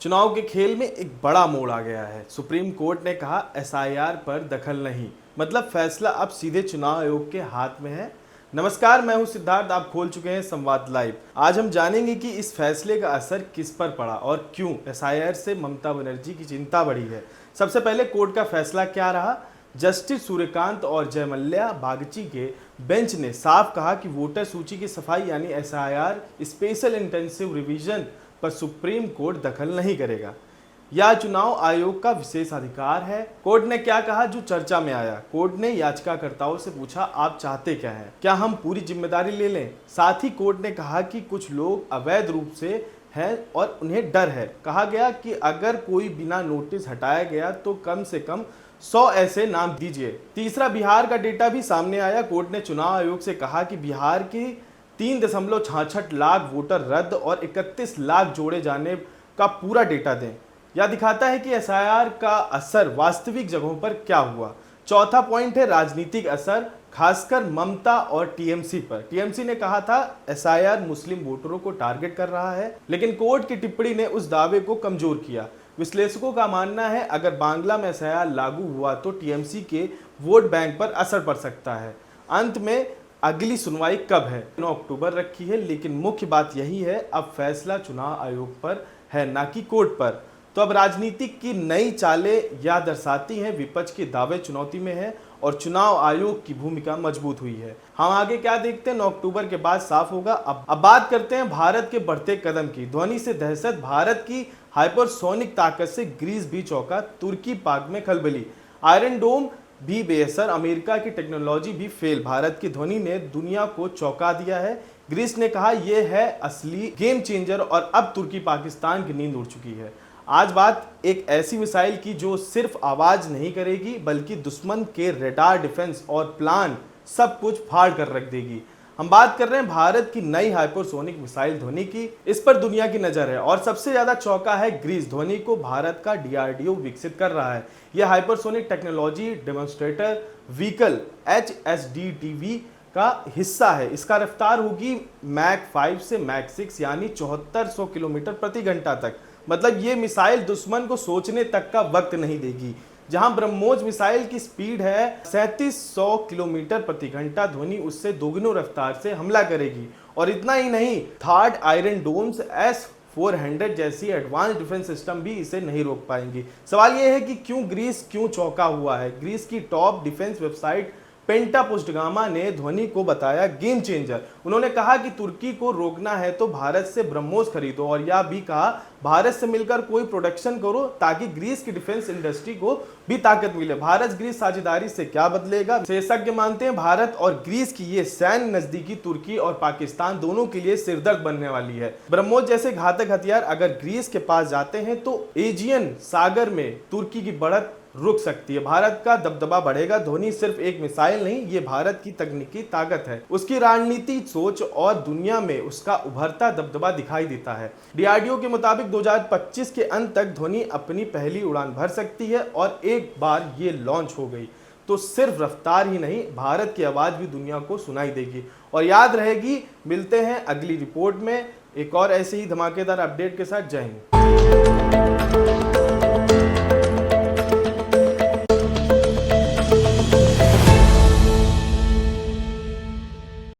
चुनाव के खेल में एक बड़ा मोड़ आ गया है। सुप्रीम कोर्ट ने कहा एसआईआर पर दखल नहीं, मतलब फैसला अब सीधे चुनाव आयोग के हाथ में है। नमस्कार, मैं हूं सिद्धार्थ, आप खोल चुके हैं संवाद लाइव। आज हम जानेंगे कि इस फैसले का असर किस पर पड़ा और क्यों एसआईआर से ममता बनर्जी की चिंता बढ़ी है। सबसे पहले कोर्ट का फैसला क्या रहा। जस्टिस सूर्यकांत और जयमल्या बागची के बेंच ने साफ कहा कि वोटर सूची की सफाई यानी एसआईआर स्पेशल इंटेंसिव रिवीजन पर सुप्रीम कोर्ट दखल नहीं करेगा। यह चुनाव आयोग का विशेष अधिकार है। कोर्ट ने क्या कहा जो चर्चा में आया। कोर्ट ने याचिकाकर्ताओं से पूछा, आप चाहते क्या हैं, क्या हम पूरी जिम्मेदारी ले लें। साथ ही कोर्ट ने कहा कि कुछ लोग अवैध रूप से हैं और उन्हें डर है। कहा गया कि अगर कोई बिना नोटिस हटाया गया तो कम से कम 100 ऐसे नाम दीजिए। तीसरा, बिहार का डेटा भी सामने आया। कोर्ट ने चुनाव आयोग से कहा कि बिहार की 3.66 लाख वोटर रद्द और 31 लाख जोड़े जाने का पूरा डेटा दें। यह दिखाता है कि एसआईआर का असर वास्तविक जगहों पर क्या हुआ। चौथा पॉइंट है राजनीतिक असर, खासकर ममता और टीएमसी पर। टीएमसी ने कहा था एसआईआर मुस्लिम वोटरों को टारगेट कर रहा है, लेकिन कोर्ट की टिप्पणी ने उस दावे को कमजोर किया। विश्लेषकों का मानना है अगर बांग्ला में एसआईआर लागू हुआ तो टीएमसी के वोट बैंक पर असर पड़ सकता है। अंत में अगली सुनवाई कब है? 9 अक्टूबर रखी है, लेकिन मुख्य बात यही है अब फैसला चुनाव आयोग पर है, ना कि कोर्ट पर। तो अब राजनीति की नई चालें यह दर्शाती हैं विपक्ष के दावे चुनौती में है और चुनाव आयोग की भूमिका मजबूत हुई है। हम आगे क्या देखते हैं 9 अक्टूबर के बाद साफ होगा। अब बात करते हैं भारत के बढ़ते कदम की। ध्वनि से दहशत, भारत की हाइपरसोनिक ताकत से ग्रीस भी चौंका, तुर्की पाक में खलबली, आयरन डोम भी बेअसर, अमेरिका की टेक्नोलॉजी भी फेल। भारत की ध्वनि ने दुनिया को चौंका दिया है। ग्रीस ने कहा यह है असली गेम चेंजर और अब तुर्की पाकिस्तान की नींद उड़ चुकी है। आज बात एक ऐसी मिसाइल की जो सिर्फ आवाज नहीं करेगी बल्कि दुश्मन के रडार, डिफेंस और प्लान सब कुछ फाड़ कर रख देगी। हम बात कर रहे हैं भारत की नई हाइपरसोनिक मिसाइल ध्वनि की। इस पर दुनिया की नजर है और सबसे ज्यादा चौंका है ग्रीस। ध्वनि को भारत का डीआरडीओ विकसित कर रहा है। यह hypersonic technology demonstrator vehicle HSDTV का हिस्सा है। इसका रफ्तार होगी मैक 5 से मैक 6 यानी 7400 किलोमीटर प्रति घंटा तक। मतलब ये मिसाइल दुश्मन को सोचने तक का वक्त नहीं देगी। जहां ब्रह्मोस मिसाइल की स्पीड है 3700 किलोमीटर प्रति घंटा, ध्वनि उससे दोगुनी रफ्तार से हमला करेगी। और इतना ही नहीं, थर्ड आयरन डोम्स S-400 जैसी एडवांस डिफेंस सिस्टम भी इसे नहीं रोक पाएंगी। सवाल यह है कि ग्रीस क्यों चौंका हुआ है। ग्रीस की टॉप डिफेंस वेबसाइट पेंटा पोस्टगामा ने ध्वनि को बताया गेम चेंजर। उन्होंने कहा कि तुर्की को रोकना है तो भारत से ब्रह्मोस खरीदो और यह भी कहा भारत से मिलकर कोई प्रोडक्शन करो ताकि ग्रीस की डिफेंस इंडस्ट्री को भी ताकत मिले। भारत ग्रीस साझेदारी से क्या बदलेगा? विशेषज्ञ मानते हैं भारत और ग्रीस की ये सैन्य नजदीकी तुर्की और पाकिस्तान दोनों के लिए सिरदर्द बनने वाली है। ब्रह्मोस जैसे घातक हथियार अगर ग्रीस के पास जाते हैं तो एजियन सागर में तुर्की की बढ़त रुक सकती है। भारत का दबदबा बढ़ेगा। ध्वनि सिर्फ एक मिसाइल नहीं, ये भारत की तकनीकी ताकत है, उसकी रणनीति सोच और दुनिया में उसका उभरता दबदबा दिखाई देता है। डीआरडीओ के मुताबिक 2025 के अंत तक ध्वनि अपनी पहली उड़ान भर सकती है और एक बार ये लॉन्च हो गई तो सिर्फ रफ्तार ही नहीं, भारत की आवाज भी दुनिया को सुनाई देगी और याद रहेगी। मिलते हैं अगली रिपोर्ट में एक और ऐसे ही धमाकेदार अपडेट के साथ। जय हिंद।